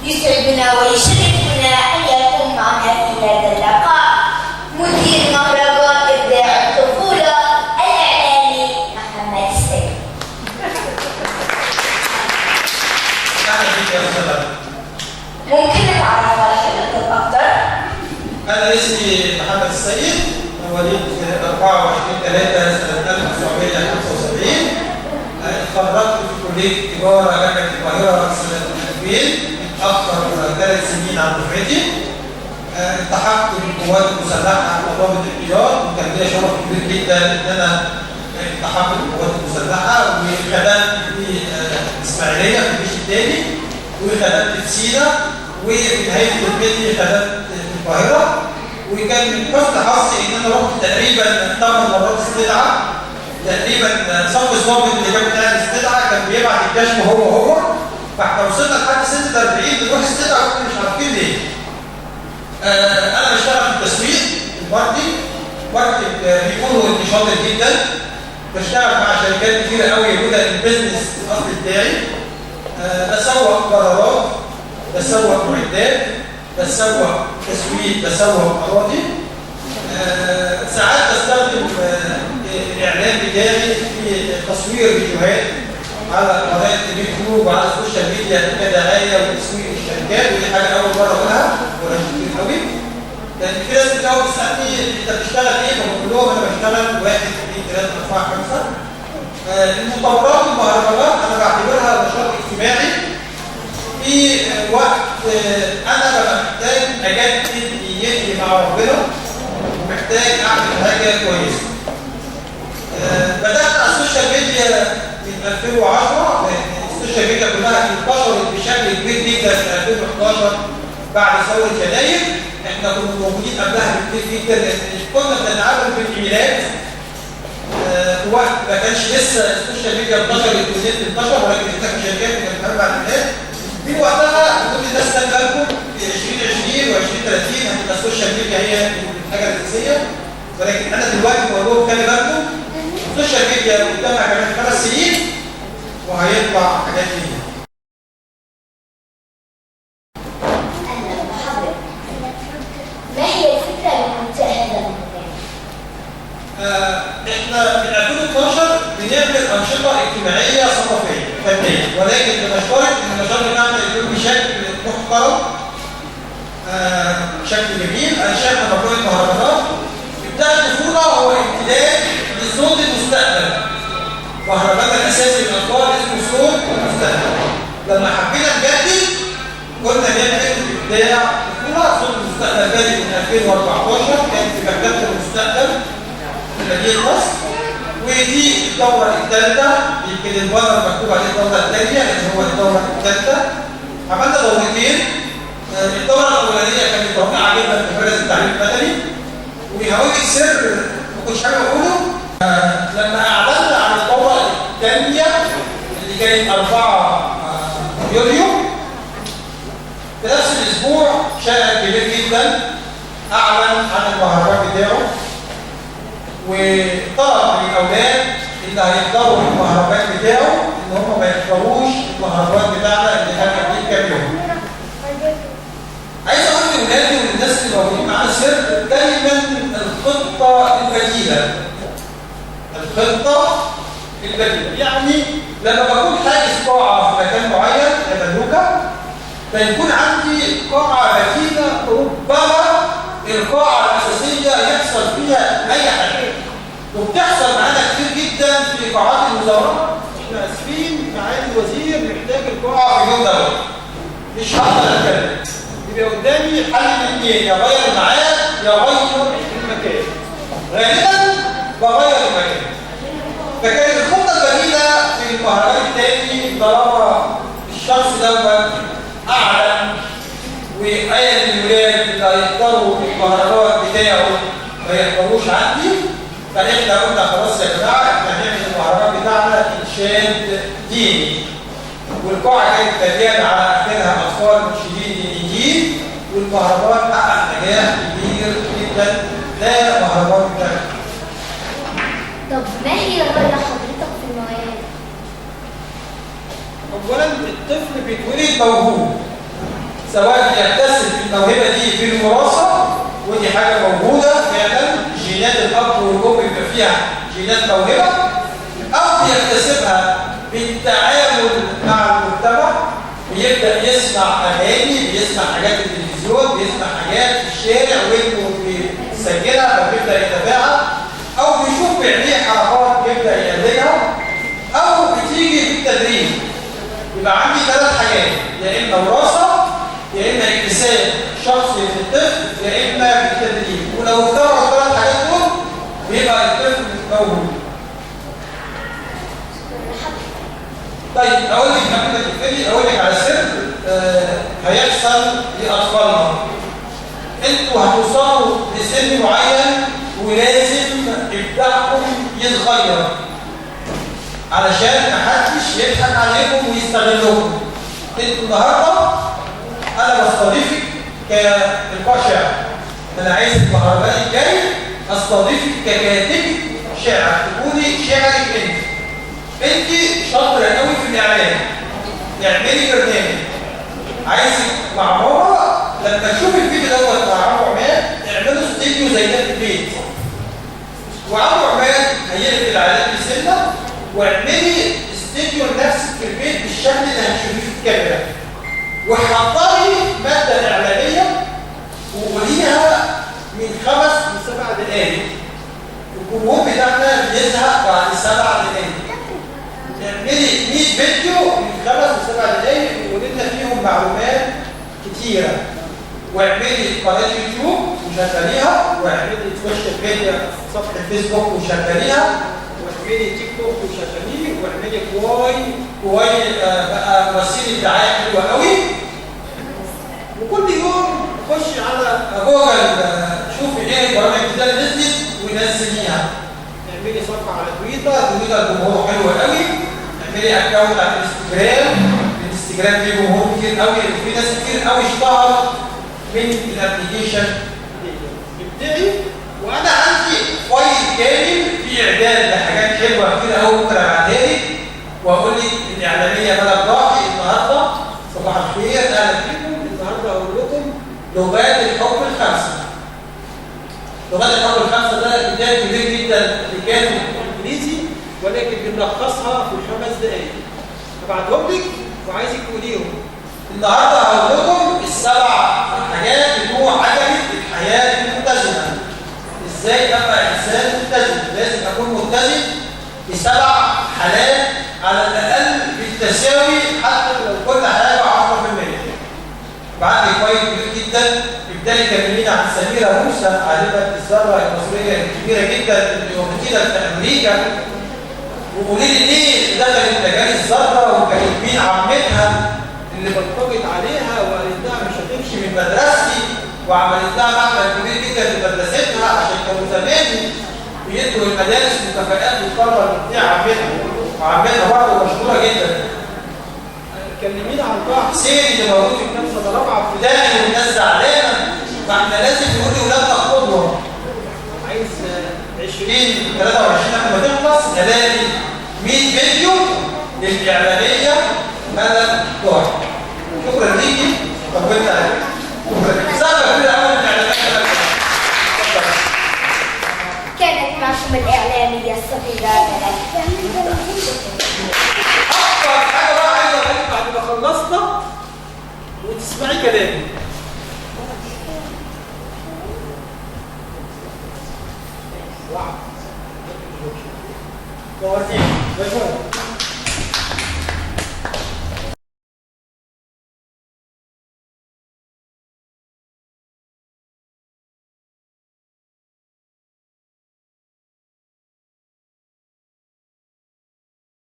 يسعدنا ويشرفنا أن يكون معنا في هذا اللقاء مدير مهرجان إبداع الطفولة الإعلامي محمد السيد. ممكن نتعرف على حضرتك أكثر؟ أنا اسمي محمد السيد، مواليد 24/3 سنة 1975. اتخرجت في كلية تجارة جامعة القاهرة سنة 2000، أكثر 3 سنين عن دفعتي. التحقت بالقوات المسلحة ضابط احتياط، وكان ليا شرف كبير جدا إن أنا التحقت بالقوات المسلحة، وخدمت في الإسماعيلية في الجيش الثاني، وخدمت في سينا، وفي نهاية خدمتي خدمت في القاهرة. وكان من حسن حظي إن أنا رحت تقريبا 8 مرات استدعاء. تقريبا صف الضابط اللي كان بتاع الاستدعاء كان بيبعت الكشف هو فاحنا وصلنا لحد 46 بنروح استدعاء واحنا مش عارفين ليه. انا بشتغل في التسويق الماركتنج، بيكونوا شاطر جدا. بشتغل مع شركات كتيره قوي موجوده البيزنس الاصلي بتاعي. بسوق قرارات، بسوق معدات، بسوق تسويق، بسوق اراضي. ساعات بستخدم الاعلان بتاعي في تصوير فيديوهات على قناه اليوتيوب وعلى السوشيال ميديا كدعايه وتسويق الشركات، ودي حاجه اول مره اقولها وانا كتير قوي. لان في ناس بتقعد تسالني انت بتشتغل ايه؟ فبقول لهم انا بشتغل 1 2 3 4 5. المطورات والمهرجانات انا بعتبرها نشاط اجتماعي في وقت انا ببقى محتاج اجدد نيتي مع ربنا ومحتاج اعمل حاجه كويسه. بدات على السوشيال ميديا من 2010، لان السوشيال ميديا كلها انتشرت بشكل كبير جدا في 2011 بعد ثوره يناير. احنا كنا موجودين قبلها بكتير جدا، لان كنا بنتعامل بالايميلات في وقت ما كانش لسه السوشيال ميديا انتشرت والنت انتشر، ولكن احنا كشركات كنا بنتعامل مع الايميلات. في وقتها كل الناس خلي بالكم في 2020 و2030 هتبقى السوشيال ميديا هي الحاجه الاساسيه، ولكن انا دلوقتي بقول لهم خلي بالكم السوشيال ميديا قدامها كمان 5 سنين وهيطلع حاجات جديده. ما هي الفكرة من منتهى هذا المكان؟ احنا من 2012 بنعمل انشطه اجتماعيه ثقافيه فنيه، ولكن بنشترط ان النشاط بتاعنا يكون بشكل محترم، بشكل جميل. انشانا مجموعه مهرجانات. ابداع الطفوله هو امتداد لصوت المستقبل. مهرجاننا الاساسي للاطفال اسمه صوت المستقبل. لما حبينا نجدد قلنا نعمل ابداع الطفوله. صوت المستقبل بادئ من 2014، كان في مكتبه المستقبل في مدينه مصر، ودي الدوره الثالثه. يمكن البانر مكتوب عليه الدوره الثانيه لان هو الدوره الثالثه. عملنا دورتين. الدوره الاولانيه كانت رائعه جدا في مركز التعليم المدني، وهقول السر ما كنتش حاجه اقوله. لما اعلنا عن الدوره الثانيه اللي كانت 4 يوليو، في نفس الاسبوع شاعر كبير جدا اعلن عن المهرجان بتاعه، وطلب من الاولاد اللي هيحضروا المهرجان بتاعه ان هم ما يحضروش المهرجان بتاعنا اللي هنقضيه كام يوم. عايز اقول لاولادي وللناس اللي موجودين معانا سر دايما الخطه البديله. الخطه البديله يعني لما بكون حاجز قاعه في مكان معين يملكها، فيكون عندي قاعه بديله ربما القاعه الاساسيه يحصل فيها اي حاجه، وبتحصل معانا كتير جدا في قاعات الوزارات. احنا اسفين معالي الوزير محتاج القاعه في اليوم دوت، مش هقدر اتكلم. يبقى قدامي حل من 2، يا اغير معاه يا اغير المكان. غالبا بغير المكان. فكانت الخطه البديله في المهرجان الثاني طالما الشخص دوت اعلن وقال للولاد اللي هيحضروا المهرجان بتاعه ما يحضروش عندي، فاحنا قلنا خلاص يا جماعه احنا هنعمل المهرجان بتاعنا انشاد ديني. والقاعه كانت مليانه على اخرها اطفال منشدين دينيين، والمهرجان حقق نجاح كبير جدا. ده مهرجان بتاعنا. طب ما هي رأي حضرتك في المواهب؟ اولا الطفل بيتولد موهوب، سواء يكتسب الموهبة دي في الوراثة، ودي حاجة موجودة فعلا، جينات الأب والأم بيبقى فيها جينات موهبة، أو بيكتسبها بالتعامل مع المجتمع، بيبدأ يسمع أغاني، بيسمع حاجات في التلفزيون، بيسمع حاجات في الشارع وابنه بيسجلها فبيبدأ يتابعها، أو بيشوف بعينيه حركات يبدأ يقلدها، أو بتيجي بالتدريب. يبقى عندي 3 حاجات، يا إما وراثة، يا إما اكتساب شخصي للطفل، يا إما بالتدريب. ولو اختاروا ال3 حاجات دول بيبقى الطفل موهوب. طيب أقول لك قبل ما تقفلي أقول لك على سر هيحصل لأطفالنا. أنتوا هتوصلوا لسن معين ولازم إبداعكم يتغير علشان محدش يضحك عليكم ويستغلكم. انتوا النهارده انا بستضيفك كإلقاء شعر، انا عايز المهرجان الجاي استضيفك ككاتبة شعر، تقولي شعرك انت شاطره قوي في الاعلام، تعملي برنامج. عايزك مع ماما لما تشوفي الفيديو دوت مع عمرو عماد اعملوا استديو زي ده في البيت، وعمرو عماد هيقفل العلاج بسنه، واعملي استديو لنفسك في البيت بالشكل اللي هتشوفيه في الكاميرا، وحضري ماده اعلانيه وقوليها من 5 ل 7 دقائق. الجمهور بتاعنا بيزهق بعد 7 دقائق. اعملي 100 فيديو من 5 ل 7 دقائق وقولي لنا فيهم معلومات كتيره، واعملي قناه يوتيوب وشغليها، واعملي سوشيال ميديا صفحه فيسبوك وشغليها، واعملي تيك توك وشغليه، واعملي كواي بقى وسيله دعايه حلوه قوي. وكل يوم خشي على جوجل شوفي ايه البرامج الجديده اللي نزلت ونزليها. اعملي صفحه على تويتر جمهوره حلوه قوي. اعملي اكونت على الانستجرام فيه جمهور كتير قوي، وفي ناس كتير قوي اشتهرت من الابلكيشن. ابدعي، وانا عندي فايل كامل في اعداد لحاجات حلوه كتير قوي ممكن ابعتها لك واقول لك الاعلاميه ملك ضاحي النهارده. صباح الخير، اهلا بكم. النهارده اقول لكم لغات الحب ال5. لغات الحب ال5 ده كتاب كبير جدا لكاتب انجليزي، ولكن بنلخصها في 5 دقائق. هبعتهم لك وعايزك تقوليهم. النهارده هقول لكم ال7 حاجات بتوع عجبة الحياه المتزنه. ازاي ابقى انسان متزن؟ لازم اكون متزن ب7 حالات على الاقل بالتساوي، حتى لو كل حاجه 10%. بعد فايل كبير جدا. ابتدي كلمينا عن سميره موسى، عالمه الذره المصريه الكبيره جدا اللي وكيله في امريكا، وقولي لي ليه دخلت مجال الذره، وكانت مين عمتها اللي بلطجت عليها وقالت لها مش هتمشي من مدرستي، وعملت لها معمل كبير جدا في مدرستها عشان كانوا زمان بيدوا المدارس مكافآت للطلبه بتاع عمتها، وعمتها برضه مشهوره جدا. كلمينا عن طه حسين اللي موجود في كنيسه رابعه ابتدائي والناس زعلانه، فاحنا لازم نقول لاولادنا قدوه. عايز 2023 قبل ما تخلص هلاقي 100 فيديو للاعلانيه ملك ضاحي. شكرا ليكي، طولت عليك. شكرا. سبب كده اول الاعلانات ملك ضاحي. كانت معكم الإعلامية الصغيرة أكبر حاجة بقى عايز أقول لك بعد ما خلصنا وتسمعي كلامي. واو.